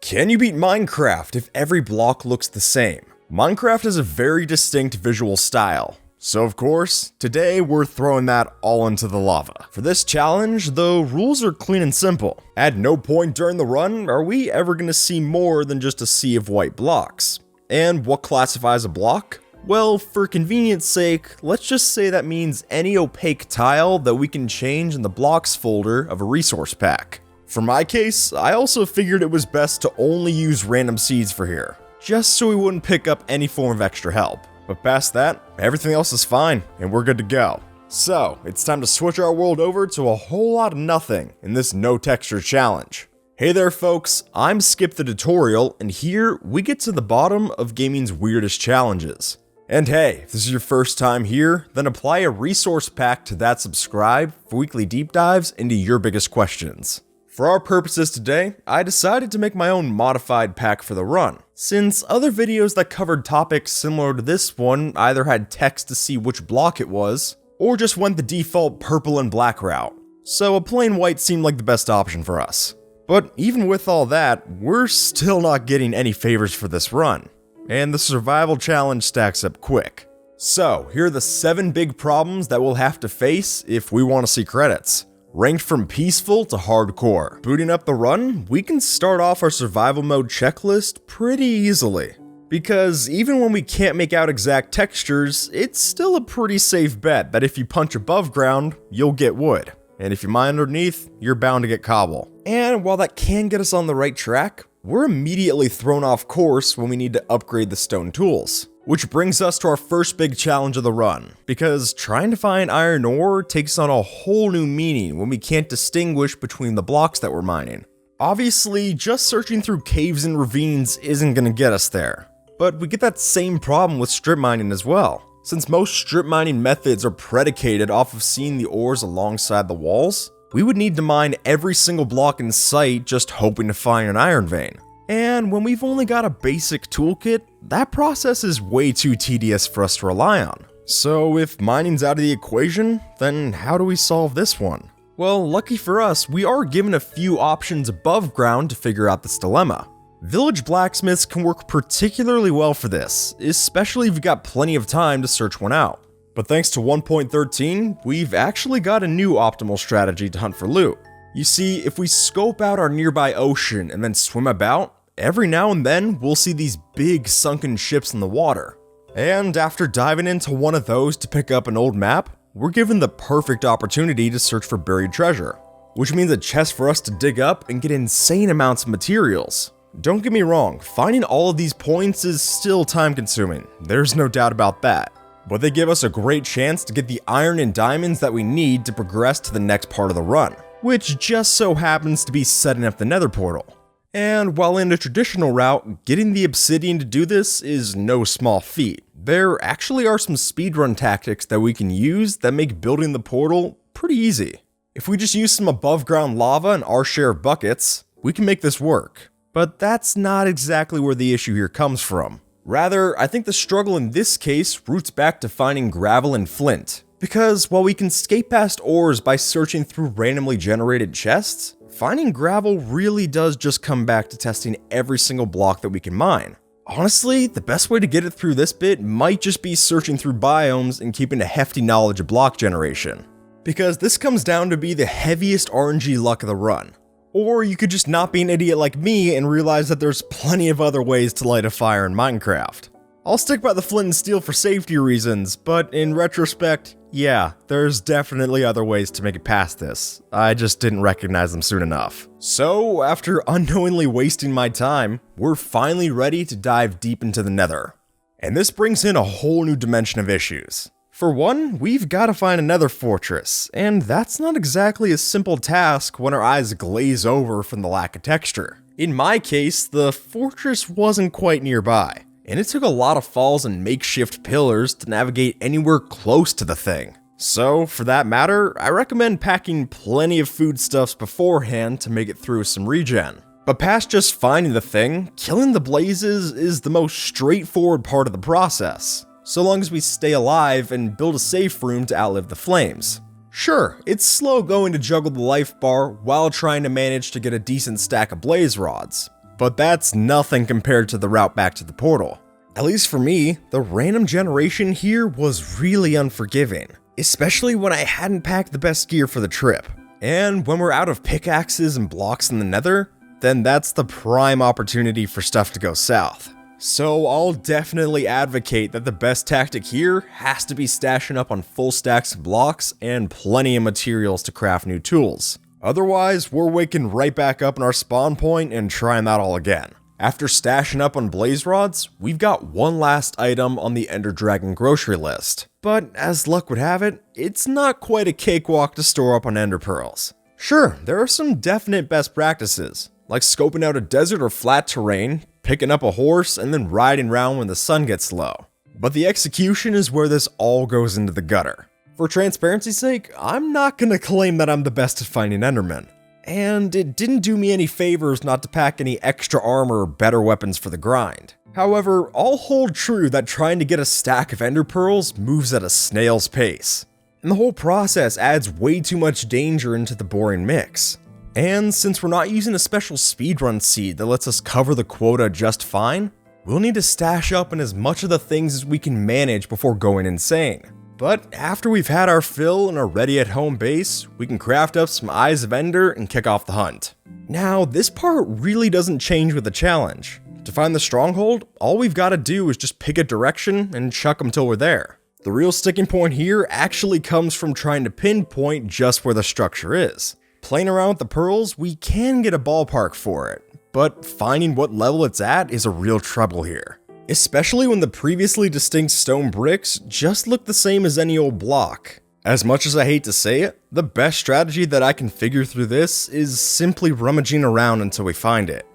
Can you beat Minecraft if every block looks the same? Minecraft has a very distinct visual style. So of course, today we're throwing that all into the lava. For this challenge, the rules are clean and simple. At no point during the run are we ever going to see more than just a sea of white blocks. And what classifies a block? Well, for convenience sake, let's just say that means any opaque tile that we can change in the blocks folder of a resource pack. For my case, I also figured it was best to only use random seeds for here, just so we wouldn't pick up any form of extra help. But past that, everything else is fine, and we're good to go. So, it's time to switch our world over to a whole lot of nothing in this no texture challenge. Hey there folks, I'm Skip the Tutorial, and here we get to the bottom of gaming's weirdest challenges. And hey, if this is your first time here, then apply a resource pack to that subscribe for weekly deep dives into your biggest questions. For our purposes today, I decided to make my own modified pack for the run, since other videos that covered topics similar to this one either had text to see which block it was, or just went the default purple and black route, so a plain white seemed like the best option for us. But even with all that, we're still not getting any favors for this run, and the survival challenge stacks up quick. So, here are the 7 big problems that we'll have to face if we want to see credits. Ranked from peaceful to hardcore. Booting up the run, we can start off our survival mode checklist pretty easily. Because even when we can't make out exact textures, it's still a pretty safe bet that if you punch above ground, you'll get wood. And if you mine underneath, you're bound to get cobble. And while that can get us on the right track, we're immediately thrown off course when we need to upgrade the stone tools. Which brings us to our first big challenge of the run, because trying to find iron ore takes on a whole new meaning when we can't distinguish between the blocks that we're mining. Obviously, just searching through caves and ravines isn't going to get us there, but we get that same problem with strip mining as well. Since most strip mining methods are predicated off of seeing the ores alongside the walls, we would need to mine every single block in sight just hoping to find an iron vein. And when we've only got a basic toolkit, that process is way too tedious for us to rely on. So if mining's out of the equation, then how do we solve this one? Well, lucky for us, we are given a few options above ground to figure out this dilemma. Village blacksmiths can work particularly well for this, especially if you've got plenty of time to search one out. But thanks to 1.13, we've actually got a new optimal strategy to hunt for loot. You see, if we scope out our nearby ocean and then swim about, every now and then, we'll see these big sunken ships in the water. And after diving into one of those to pick up an old map, we're given the perfect opportunity to search for buried treasure, which means a chest for us to dig up and get insane amounts of materials. Don't get me wrong, finding all of these points is still time consuming, there's no doubt about that. But they give us a great chance to get the iron and diamonds that we need to progress to the next part of the run, which just so happens to be setting up the nether portal. And while in a traditional route, getting the obsidian to do this is no small feat. There actually are some speedrun tactics that we can use that make building the portal pretty easy. If we just use some above ground lava and our share of buckets, we can make this work. But that's not exactly where the issue here comes from. Rather, I think the struggle in this case roots back to finding gravel and flint. Because while we can skate past ores by searching through randomly generated chests, finding gravel really does just come back to testing every single block that we can mine. Honestly, the best way to get it through this bit might just be searching through biomes and keeping a hefty knowledge of block generation. Because this comes down to be the heaviest RNG luck of the run. Or you could just not be an idiot like me and realize that there's plenty of other ways to light a fire in Minecraft. I'll stick by the flint and steel for safety reasons, but in retrospect, yeah, there's definitely other ways to make it past this. I just didn't recognize them soon enough. So, after unknowingly wasting my time, we're finally ready to dive deep into the nether. And this brings in a whole new dimension of issues. For one, we've got to find a nether fortress, and that's not exactly a simple task when our eyes glaze over from the lack of texture. In my case, the fortress wasn't quite nearby, and it took a lot of falls and makeshift pillars to navigate anywhere close to the thing. So, for that matter, I recommend packing plenty of foodstuffs beforehand to make it through some regen. But past just finding the thing, killing the blazes is the most straightforward part of the process, so long as we stay alive and build a safe room to outlive the flames. Sure, it's slow going to juggle the life bar while trying to manage to get a decent stack of blaze rods, but that's nothing compared to the route back to the portal. At least for me, the random generation here was really unforgiving, especially when I hadn't packed the best gear for the trip. And when we're out of pickaxes and blocks in the nether, then that's the prime opportunity for stuff to go south. So I'll definitely advocate that the best tactic here has to be stashing up on full stacks of blocks and plenty of materials to craft new tools. Otherwise, we're waking right back up in our spawn point and trying that all again. After stashing up on blaze rods, we've got one last item on the Ender Dragon grocery list. But as luck would have it, it's not quite a cakewalk to store up on ender pearls. Sure, there are some definite best practices, like scoping out a desert or flat terrain, picking up a horse, and then riding around when the sun gets low. But the execution is where this all goes into the gutter. For transparency's sake, I'm not gonna claim that I'm the best at finding endermen. And it didn't do me any favors not to pack any extra armor or better weapons for the grind. However, I'll hold true that trying to get a stack of ender pearls moves at a snail's pace. And the whole process adds way too much danger into the boring mix. And since we're not using a special speedrun seed that lets us cover the quota just fine, we'll need to stash up in as much of the things as we can manage before going insane. But after we've had our fill and are ready at home base, we can craft up some Eyes of Ender and kick off the hunt. Now, this part really doesn't change with the challenge. To find the stronghold, all we've got to do is just pick a direction and chuck them till we're there. The real sticking point here actually comes from trying to pinpoint just where the structure is. Playing around with the pearls, we can get a ballpark for it, but finding what level it's at is a real trouble here. Especially when the previously distinct stone bricks just look the same as any old block. As much as I hate to say it, the best strategy that I can figure through this is simply rummaging around until we find it.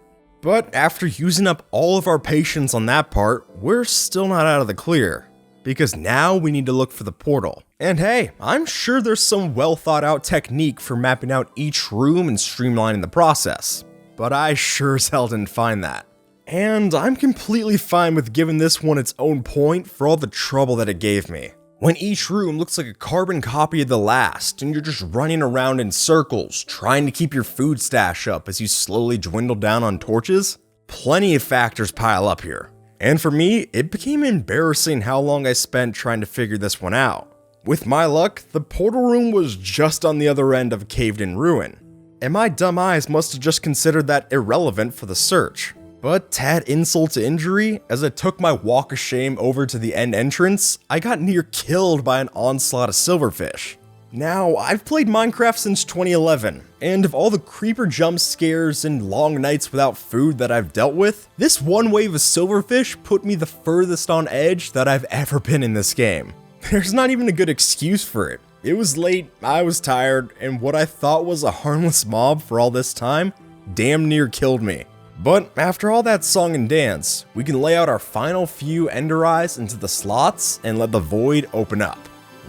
But after using up all of our patience on that part, we're still not out of the clear. Because now we need to look for the portal. And hey, I'm sure there's some well thought out technique for mapping out each room and streamlining the process. But I sure as hell didn't find that. And I'm completely fine with giving this one its own point for all the trouble that it gave me. When each room looks like a carbon copy of the last, and you're just running around in circles, trying to keep your food stash up as you slowly dwindle down on torches, plenty of factors pile up here. And for me, it became embarrassing how long I spent trying to figure this one out. With my luck, the portal room was just on the other end of a caved-in ruin, and my dumb eyes must have just considered that irrelevant for the search. But to add insult to injury, as I took my walk of shame over to the end entrance, I got near killed by an onslaught of silverfish. Now, I've played Minecraft since 2011, and of all the creeper jump scares and long nights without food that I've dealt with, this one wave of silverfish put me the furthest on edge that I've ever been in this game. There's not even a good excuse for it. It was late, I was tired, and what I thought was a harmless mob for all this time damn near killed me. But after all that song and dance, we can lay out our final few ender eyes into the slots and let the void open up.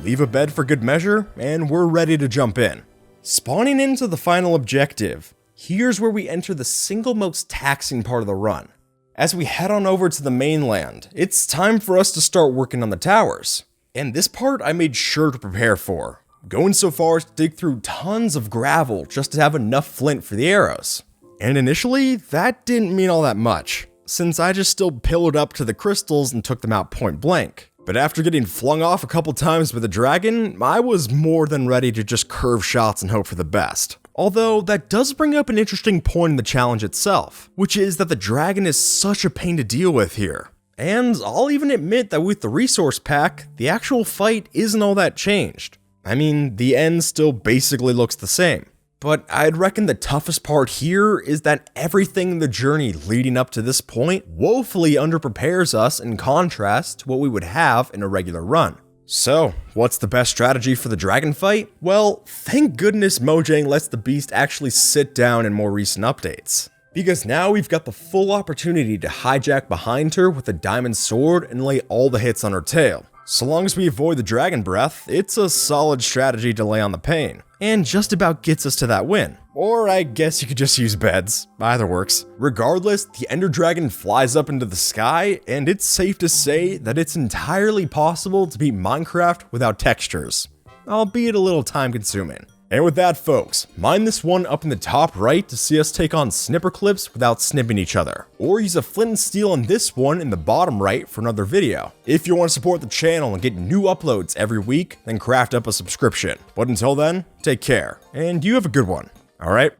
Leave a bed for good measure, and we're ready to jump in. Spawning into the final objective, here's where we enter the single most taxing part of the run. As we head on over to the mainland, it's time for us to start working on the towers. And this part I made sure to prepare for, going so far as to dig through tons of gravel just to have enough flint for the arrows. And initially, that didn't mean all that much, since I just still pillowed up to the crystals and took them out point blank. But after getting flung off a couple times with a dragon, I was more than ready to just curve shots and hope for the best. Although, that does bring up an interesting point in the challenge itself, which is that the dragon is such a pain to deal with here. And I'll even admit that with the resource pack, the actual fight isn't all that changed. I mean, the end still basically looks the same. But I'd reckon the toughest part here is that everything in the journey leading up to this point woefully underprepares us in contrast to what we would have in a regular run. So, what's the best strategy for the dragon fight? Well, thank goodness Mojang lets the beast actually sit down in more recent updates. Because now we've got the full opportunity to hijack behind her with a diamond sword and lay all the hits on her tail. So long as we avoid the dragon breath, it's a solid strategy to lay on the pain, and just about gets us to that win. Or I guess you could just use beds, either works. Regardless, the Ender Dragon flies up into the sky, and it's safe to say that it's entirely possible to beat Minecraft without textures, albeit a little time consuming. And with that, folks, mine this one up in the top right to see us take on Snipperclips without snipping each other. Or use a flint and steel on this one in the bottom right for another video. If you want to support the channel and get new uploads every week, then craft up a subscription. But until then, take care, and you have a good one. Alright?